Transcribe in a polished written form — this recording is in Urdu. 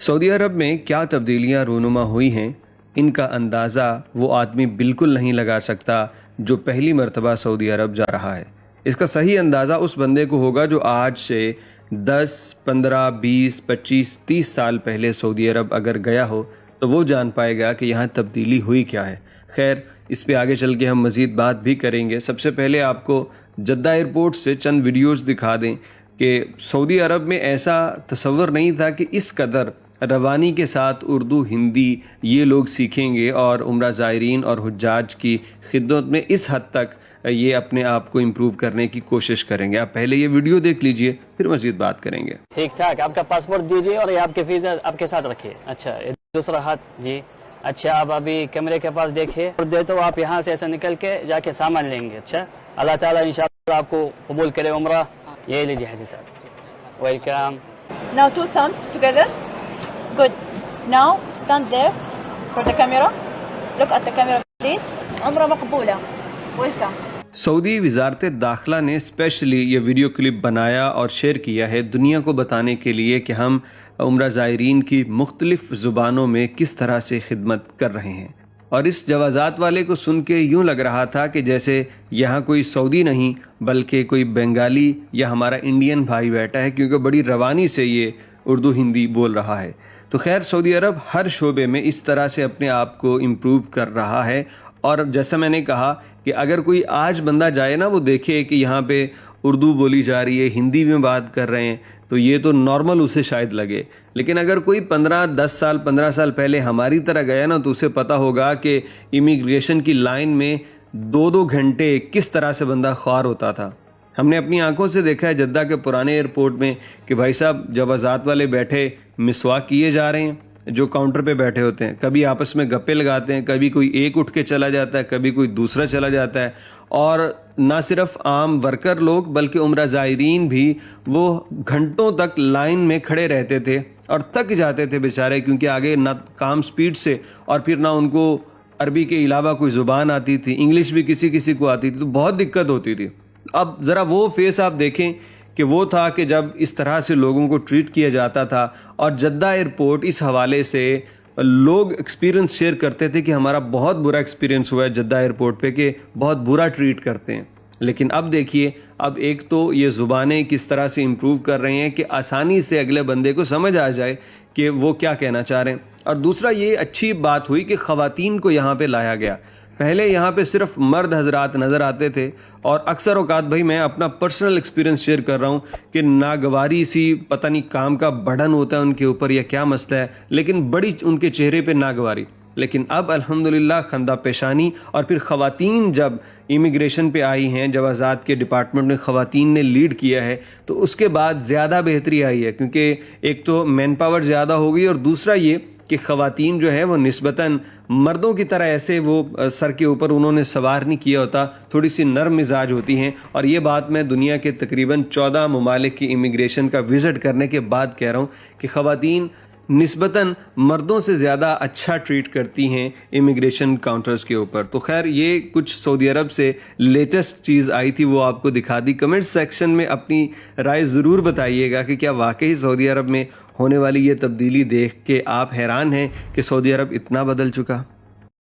سعودی عرب میں کیا تبدیلیاں رونما ہوئی ہیں، ان کا اندازہ وہ آدمی بالکل نہیں لگا سکتا جو پہلی مرتبہ سعودی عرب جا رہا ہے۔ اس کا صحیح اندازہ اس بندے کو ہوگا جو آج سے 10، 15، 20، 25، 30 سال پہلے سعودی عرب اگر گیا ہو تو وہ جان پائے گا کہ یہاں تبدیلی ہوئی کیا ہے۔ خیر، اس پہ آگے چل کے ہم مزید بات بھی کریں گے۔ سب سے پہلے آپ کو جدہ ایئرپورٹ سے چند ویڈیوز دکھا دیں کہ سعودی عرب میں ایسا تصور نہیں تھا کہ اس قدر روانی کے ساتھ اردو، ہندی یہ لوگ سیکھیں گے اور عمرہ زائرین اور حجاج کی خدمت میں اس حد تک یہ اپنے آپ کو امپروو کرنے کی کوشش کریں گے۔ آپ پہلے یہ ویڈیو دیکھ لیجئے، پھر مزید بات کریں گے۔ ٹھیک ٹھاک، آپ کا پاسپورٹ دیجیے اور یہ آپ کے ویزا آپ کے ساتھ رکھیے۔ اچھا، دوسرا ہاتھ جی۔ اچھا، آپ ابھی کیمرے کے پاس دیکھیے اور دے تو آپ یہاں سے ایسے نکل کے جا کے سامان لیں گے۔ اچھا، اللہ تعالیٰ انشاءاللہ آپ کو قبول کرے عمرہ۔ یہ لیجیے حاجی صاحب، welcome. Now 2 thumbs together. Good. Now stand there for the camera. Look at the camera please. عمرہ مقبولہ. Welcome. سعودی وزارت داخلہ نے اسپیشلی یہ ویڈیو کلپ بنایا اور شیئر کیا ہے دنیا کو بتانے کے لیے کہ ہم عمرہ زائرین کی مختلف زبانوں میں کس طرح سے خدمت کر رہے ہیں۔ اور اس جوازات والے کو سن کے یوں لگ رہا تھا کہ جیسے یہاں کوئی سعودی نہیں بلکہ کوئی بنگالی یا ہمارا انڈین بھائی بیٹھا ہے، کیونکہ بڑی روانی سے یہ اردو ہندی بول رہا ہے۔ تو خیر، سعودی عرب ہر شعبے میں اس طرح سے اپنے آپ کو امپروو کر رہا ہے، اور جیسا میں نے کہا کہ اگر کوئی آج بندہ جائے نا، وہ دیکھے کہ یہاں پہ اردو بولی جا رہی ہے، ہندی میں بات کر رہے ہیں، تو یہ تو نارمل اسے شاید لگے۔ لیکن اگر کوئی 15 سال پہلے ہماری طرح گیا نا، تو اسے پتہ ہوگا کہ امیگریشن کی لائن میں 2 گھنٹے کس طرح سے بندہ خوار ہوتا تھا۔ ہم نے اپنی آنکھوں سے دیکھا ہے جدہ کے پرانے ایئرپورٹ میں کہ بھائی صاحب جوازات والے بیٹھے مسواک کیے جا رہے ہیں، جو کاؤنٹر پہ بیٹھے ہوتے ہیں، کبھی آپس میں گپے لگاتے ہیں، کبھی کوئی ایک اٹھ کے چلا جاتا ہے، کبھی کوئی دوسرا چلا جاتا ہے، اور نہ صرف عام ورکر لوگ بلکہ عمرہ زائرین بھی وہ گھنٹوں تک لائن میں کھڑے رہتے تھے اور تک جاتے تھے بیچارے، کیونکہ آگے نہ کام سپیڈ سے اور پھر نہ ان کو عربی کے علاوہ کوئی زبان آتی تھی، انگلش بھی کسی کو آتی تھی، تو بہت دقت ہوتی تھی۔ اب ذرا وہ فیس آپ دیکھیں کہ وہ تھا کہ جب اس طرح سے لوگوں کو ٹریٹ کیا جاتا تھا، اور جدہ ایئرپورٹ اس حوالے سے لوگ ایکسپیرینس شیئر کرتے تھے کہ ہمارا بہت برا ایکسپیرینس ہوا ہے جدہ ایئرپورٹ پہ، کہ بہت برا ٹریٹ کرتے ہیں۔ لیکن اب دیکھیے، اب ایک تو یہ زبانیں کس طرح سے امپروو کر رہے ہیں کہ آسانی سے اگلے بندے کو سمجھ آ جائے کہ وہ کیا کہنا چاہ رہے ہیں، اور دوسرا یہ اچھی بات ہوئی کہ خواتین کو یہاں پہ لایا گیا۔ پہلے یہاں پہ صرف مرد حضرات نظر آتے تھے، اور اکثر اوقات بھائی میں اپنا پرسنل ایکسپیرینس شیئر کر رہا ہوں کہ ناگواری سی پتہ نہیں کام کا بڑھن ہوتا ہے ان کے اوپر یا کیا مسئلہ ہے، لیکن بڑی ان کے چہرے پہ ناگواری۔ لیکن اب الحمدللہ خندہ پیشانی، اور پھر خواتین جب امیگریشن پہ آئی ہیں، جوازات کے ڈپارٹمنٹ میں خواتین نے لیڈ کیا ہے، تو اس کے بعد زیادہ بہتری آئی ہے، کیونکہ ایک تو مین پاور زیادہ ہو گئی، اور دوسرا یہ کہ خواتین جو ہے وہ نسبتاً مردوں کی طرح ایسے وہ سر کے اوپر انہوں نے سوار نہیں کیا ہوتا، تھوڑی سی نرم مزاج ہوتی ہیں۔ اور یہ بات میں دنیا کے تقریباً 14 ممالک کی امیگریشن کا وزٹ کرنے کے بعد کہہ رہا ہوں کہ خواتین نسبتاً مردوں سے زیادہ اچھا ٹریٹ کرتی ہیں امیگریشن کاؤنٹرز کے اوپر۔ تو خیر، یہ کچھ سعودی عرب سے لیٹسٹ چیز آئی تھی، وہ آپ کو دکھا دی۔ کمنٹ سیکشن میں اپنی رائے ضرور بتائیے گا کہ کیا واقعی سعودی عرب میں ہونے والی یہ تبدیلی دیکھ کے آپ حیران ہیں کہ سعودی عرب اتنا بدل چکا؟